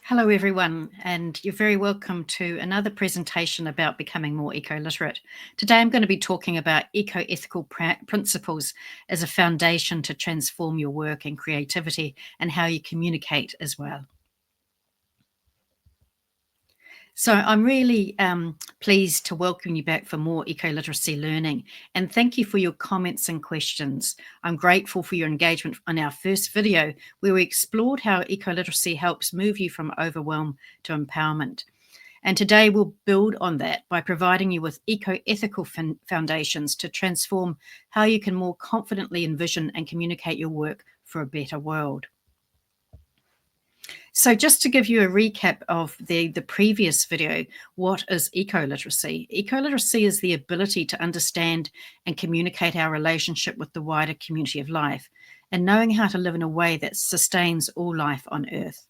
Hello everyone, and you're very welcome to another presentation about becoming more eco-literate. Today I'm going to be talking about eco-ethical principles as a foundation to transform your work and creativity and how you communicate as well. So I'm really pleased to welcome you back for more eco-literacy learning, and thank you for your comments and questions. I'm grateful for your engagement on our first video where we explored how eco-literacy helps move you from overwhelm to empowerment. And today we'll build on that by providing you with eco-ethical foundations to transform how you can more confidently envision and communicate your work for a better world. So just to give you a recap of the previous video, what is eco-literacy? Eco-literacy is the ability to understand and communicate our relationship with the wider community of life and knowing how to live in a way that sustains all life on Earth.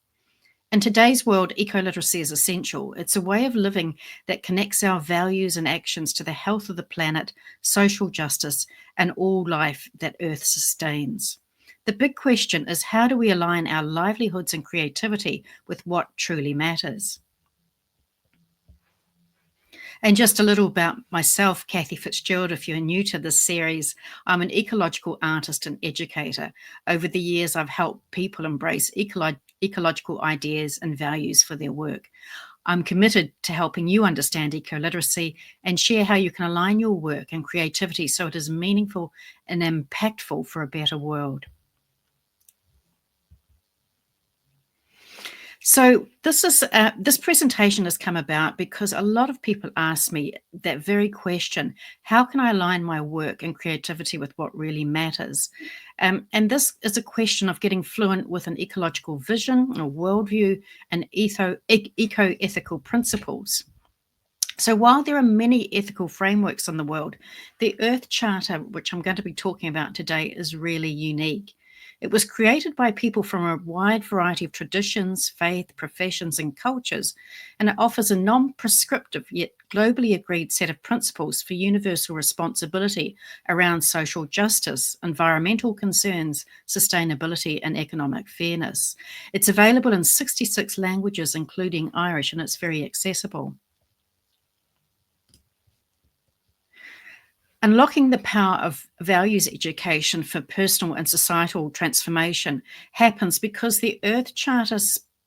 In today's world, eco-literacy is essential. It's a way of living that connects our values and actions to the health of the planet, social justice, and all life that Earth sustains. The big question is, how do we align our livelihoods and creativity with what truly matters? And just a little about myself, Cathy Fitzgerald, if you're new to this series, I'm an ecological artist and educator. Over the years, I've helped people embrace ecological ideas and values for their work. I'm committed to helping you understand eco-literacy and share how you can align your work and creativity so it is meaningful and impactful for a better world. So this presentation has come about because a lot of people ask me that very question: how can I align my work and creativity with what really matters? And this is a question of getting fluent with an ecological vision, a worldview, and eco-ethical principles. So while there are many ethical frameworks in the world, the Earth Charter, which I'm going to be talking about today, is really unique. It was created by people from a wide variety of traditions, faith, professions, and cultures, and it offers a non-prescriptive yet globally agreed set of principles for universal responsibility around social justice, environmental concerns, sustainability, and economic fairness. It's available in 66 languages, including Irish, and it's very accessible. Unlocking the power of values education for personal and societal transformation happens because the Earth Charter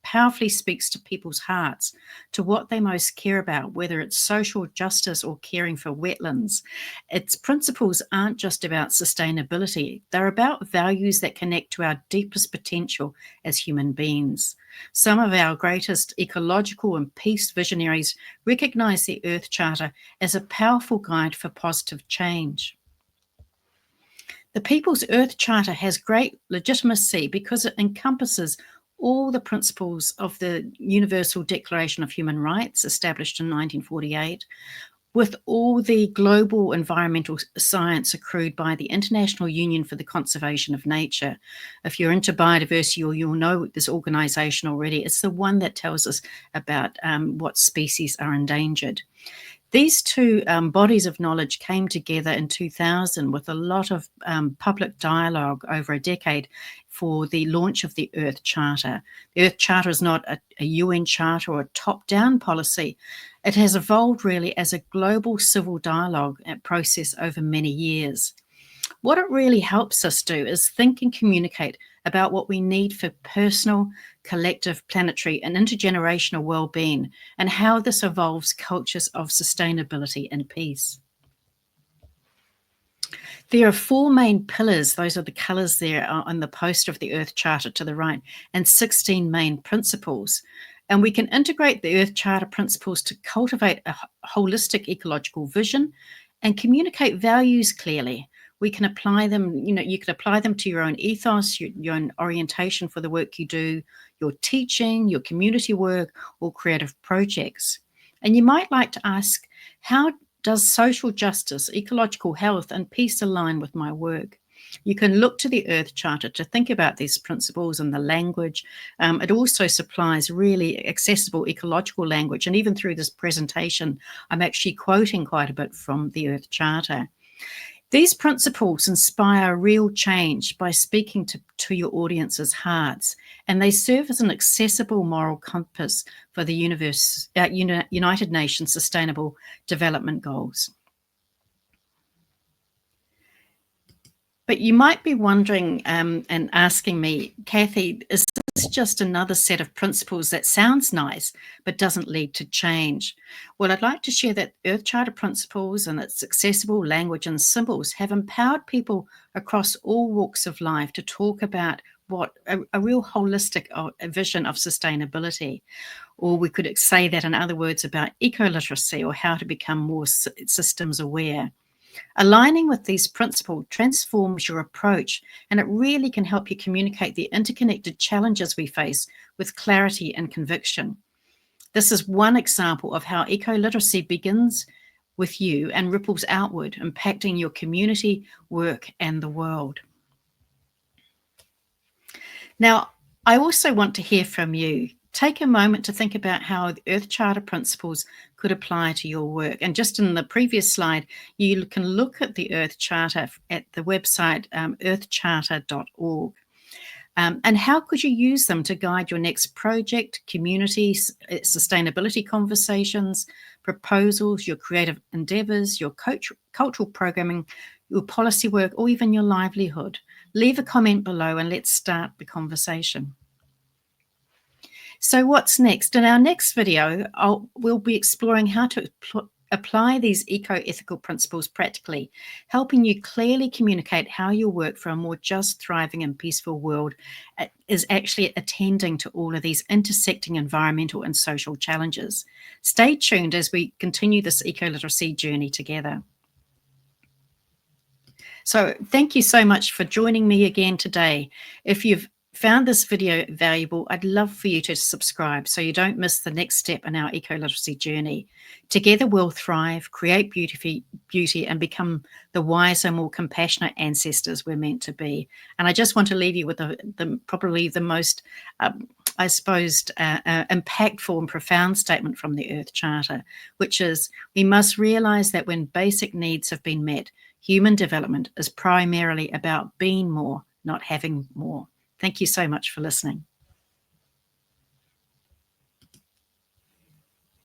powerfully speaks to people's hearts, to what they most care about, whether it's social justice or caring for wetlands. Its principles aren't just about sustainability, they're about values that connect to our deepest potential as human beings. Some of our greatest ecological and peace visionaries recognize the Earth Charter as a powerful guide for positive change. The People's Earth Charter has great legitimacy because it encompasses all the principles of the Universal Declaration of Human Rights, established in 1948, with all the global environmental science accrued by the International Union for the Conservation of Nature. If you're into biodiversity, you'll know this organization already. It's the one that tells us about what species are endangered. These two bodies of knowledge came together in 2000 with a lot of public dialogue over a decade for the launch of the Earth Charter. The Earth Charter is not a UN charter or a top-down policy. It has evolved really as a global civil dialogue process over many years. What it really helps us do is think and communicate about what we need for personal, collective, planetary, and intergenerational well-being, and how this evolves cultures of sustainability and peace. There are four main pillars, those are the colours there on the poster of the Earth Charter to the right, and 16 main principles. And we can integrate the Earth Charter principles to cultivate a holistic ecological vision and communicate values clearly. We can apply them, you can apply them to your own ethos, your own orientation for the work you do, your teaching, your community work, or creative projects. And you might like to ask, how does social justice, ecological health, and peace align with my work? You can look to the Earth Charter to think about these principles and the language. It also supplies really accessible ecological language. And even through this presentation, I'm actually quoting quite a bit from the Earth Charter. These principles inspire real change by speaking to your audience's hearts, and they serve as an accessible moral compass for the United Nations Sustainable Development Goals. But you might be wondering and asking me, Cathy, is this just another set of principles that sounds nice but doesn't lead to change? Well, I'd like to share that Earth Charter principles and its accessible language and symbols have empowered people across all walks of life to talk about what a real holistic vision of sustainability. Or we could say that, in other words, about ecoliteracy, or how to become more systems aware. Aligning with these principles transforms your approach, and it really can help you communicate the interconnected challenges we face with clarity and conviction. This is one example of how eco-literacy begins with you and ripples outward, impacting your community, work, and the world. Now, I also want to hear from you. Take a moment to think about how the Earth Charter principles could apply to your work. And just in the previous slide, you can look at the Earth Charter at the website earthcharter.org. And how could you use them to guide your next project, communities, sustainability conversations, proposals, your creative endeavours, your cultural programming, your policy work, or even your livelihood? Leave a comment below and let's start the conversation. So what's next? In our next video, we'll be exploring how to apply these eco-ethical principles practically, helping you clearly communicate how your work for a more just, thriving and peaceful world is actually attending to all of these intersecting environmental and social challenges. Stay tuned as we continue this eco-literacy journey together. So thank you so much for joining me again today. If you've found this video valuable, I'd love for you to subscribe so you don't miss the next step in our eco-literacy journey. Together we'll thrive, create beauty, and become the wiser, more compassionate ancestors we're meant to be. And I just want to leave you with probably the most, impactful and profound statement from the Earth Charter, which is, we must realise that when basic needs have been met, human development is primarily about being more, not having more. Thank you so much for listening.